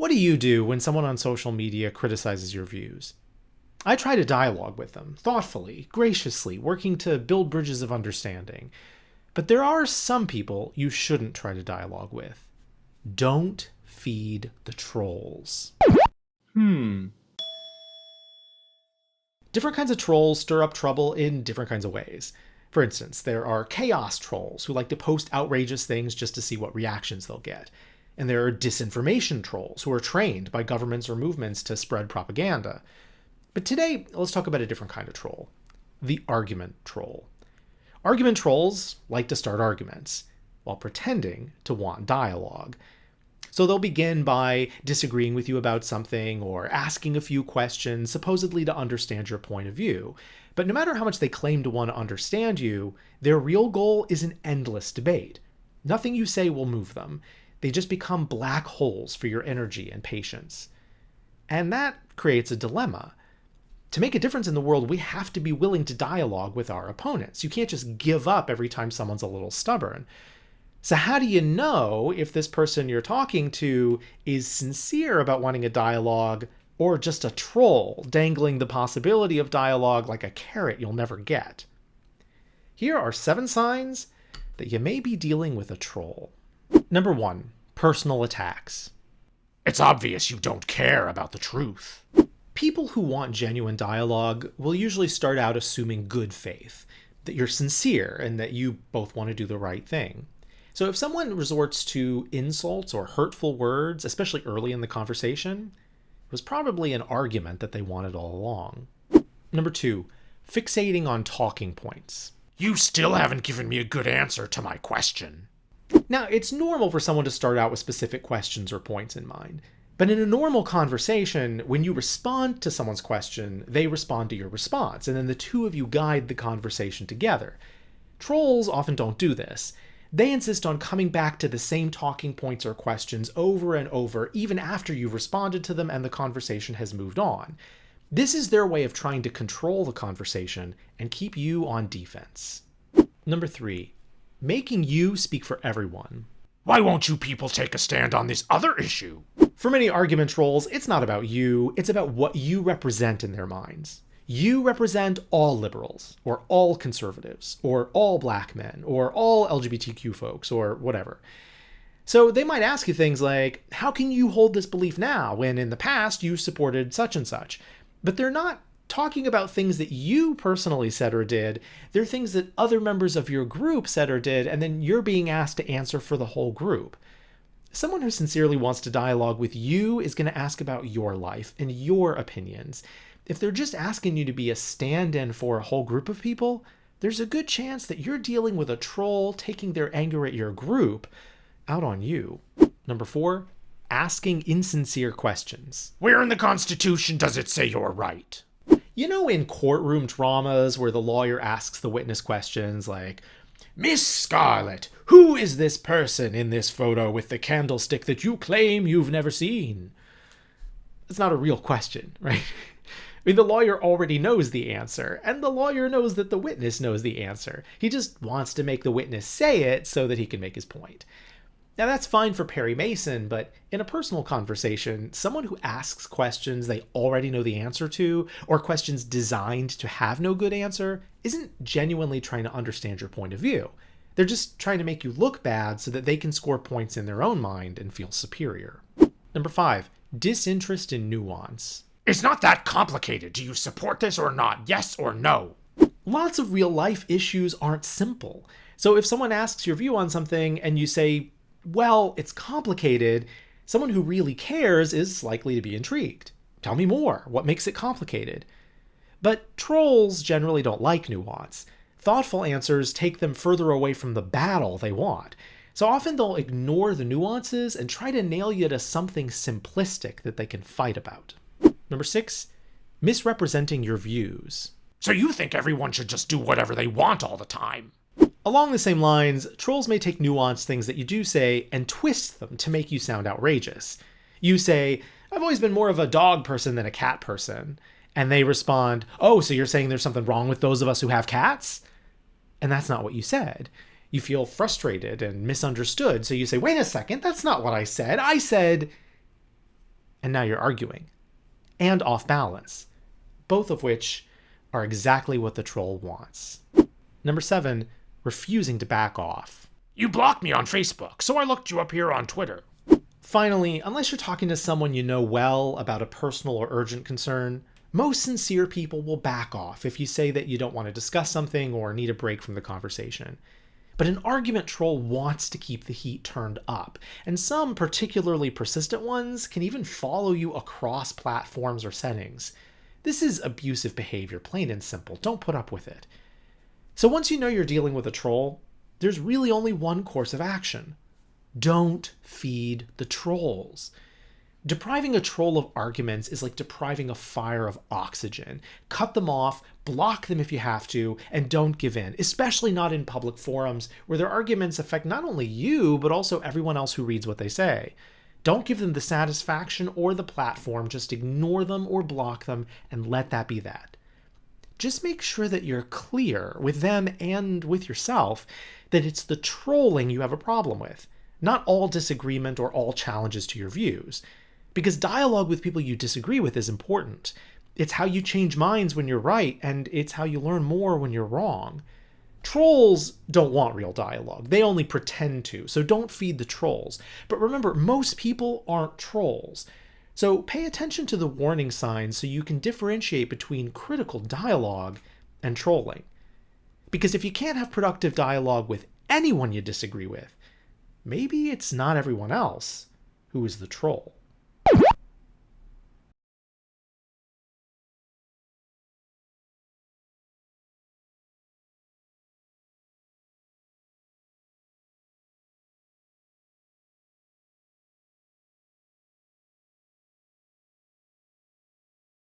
What do you do when someone on social media criticizes your views? I try to dialogue with them, thoughtfully, graciously, working to build bridges of understanding. But there are some people you shouldn't try to dialogue with. Don't feed the trolls. Different kinds of trolls stir up trouble in different kinds of ways. For instance, there are chaos trolls who like to post outrageous things just to see what reactions they'll get. And there are disinformation trolls who are trained by governments or movements to spread propaganda. But today, let's talk about a different kind of troll. The argument troll. Argument trolls like to start arguments while pretending to want dialogue. So they'll begin by disagreeing with you about something or asking a few questions, supposedly to understand your point of view. But no matter how much they claim to want to understand you, their real goal is an endless debate. Nothing you say will move them. They just become black holes for your energy and patience. And that creates a dilemma. To make a difference in the world, we have to be willing to dialogue with our opponents. You can't just give up every time someone's a little stubborn. So how do you know if this person you're talking to is sincere about wanting a dialogue or just a troll dangling the possibility of dialogue like a carrot you'll never get? Here are 7 signs that you may be dealing with a troll. Number 1, personal attacks. It's obvious you don't care about the truth. People who want genuine dialogue will usually start out assuming good faith, that you're sincere and that you both want to do the right thing. So if someone resorts to insults or hurtful words, especially early in the conversation, it was probably an argument that they wanted all along. Number 2, fixating on talking points. You still haven't given me a good answer to my question. Now, it's normal for someone to start out with specific questions or points in mind. But in a normal conversation, when you respond to someone's question, they respond to your response, and then the two of you guide the conversation together. Trolls often don't do this. They insist on coming back to the same talking points or questions over and over, even after you've responded to them and the conversation has moved on. This is their way of trying to control the conversation and keep you on defense. Number 3, making you speak for everyone. Why won't you people take a stand on this other issue? For many argument trolls, it's not about you, it's about what you represent in their minds. You represent all liberals, or all conservatives, or all black men, or all LGBTQ folks, or whatever. So they might ask you things like, how can you hold this belief now when in the past you supported such and such? But they're not talking about things that you personally said or did. They're things that other members of your group said or did, and then you're being asked to answer for the whole group. Someone who sincerely wants to dialogue with you is going to ask about your life and your opinions. If they're just asking you to be a stand-in for a whole group of people, there's a good chance that you're dealing with a troll taking their anger at your group out on you. Number 4, asking insincere questions. Where in the Constitution does it say you're right? You know, in courtroom dramas where the lawyer asks the witness questions like, Miss Scarlett, who is this person in this photo with the candlestick that you claim you've never seen? It's not a real question, right? I mean, the lawyer already knows the answer, and the lawyer knows that the witness knows the answer. He just wants to make the witness say it so that he can make his point. Now, that's fine for Perry Mason, but in a personal conversation, someone who asks questions they already know the answer to, or questions designed to have no good answer, isn't genuinely trying to understand your point of view. They're just trying to make you look bad so that they can score points in their own mind and feel superior. Number 5, disinterest in nuance. It's not that complicated. Do you support this or not? Yes or no? Lots of real life issues aren't simple. So if someone asks your view on something and you say, well, it's complicated, someone who really cares is likely to be intrigued. Tell me more. What makes it complicated? But trolls generally don't like nuance. Thoughtful answers take them further away from the battle they want. So often they'll ignore the nuances and try to nail you to something simplistic that they can fight about. Number 6, misrepresenting your views. So you think everyone should just do whatever they want all the time? Along the same lines, trolls may take nuanced things that you do say and twist them to make you sound outrageous. You say, I've always been more of a dog person than a cat person. And they respond, oh, so you're saying there's something wrong with those of us who have cats? And that's not what you said. You feel frustrated and misunderstood. So you say, wait a second, that's not what I said. I said, and now you're arguing. And off balance, both of which are exactly what the troll wants. Number 7, refusing to back off. You blocked me on Facebook, so I looked you up here on Twitter. Finally, unless you're talking to someone you know well about a personal or urgent concern, most sincere people will back off if you say that you don't want to discuss something or need a break from the conversation. But an argument troll wants to keep the heat turned up, and some particularly persistent ones can even follow you across platforms or settings. This is abusive behavior, plain and simple. Don't put up with it. So once you know you're dealing with a troll, there's really only one course of action. Don't feed the trolls. Depriving a troll of arguments is like depriving a fire of oxygen. Cut them off, block them if you have to, and don't give in, especially not in public forums where their arguments affect not only you, but also everyone else who reads what they say. Don't give them the satisfaction or the platform, just ignore them or block them and let that be that. Just make sure that you're clear with them and with yourself that it's the trolling you have a problem with, not all disagreement or all challenges to your views. Because dialogue with people you disagree with is important. It's how you change minds when you're right, and it's how you learn more when you're wrong. Trolls don't want real dialogue. They only pretend to, so don't feed the trolls. But remember, most people aren't trolls. So pay attention to the warning signs so you can differentiate between critical dialogue and trolling. Because if you can't have productive dialogue with anyone you disagree with, maybe it's not everyone else who is the troll.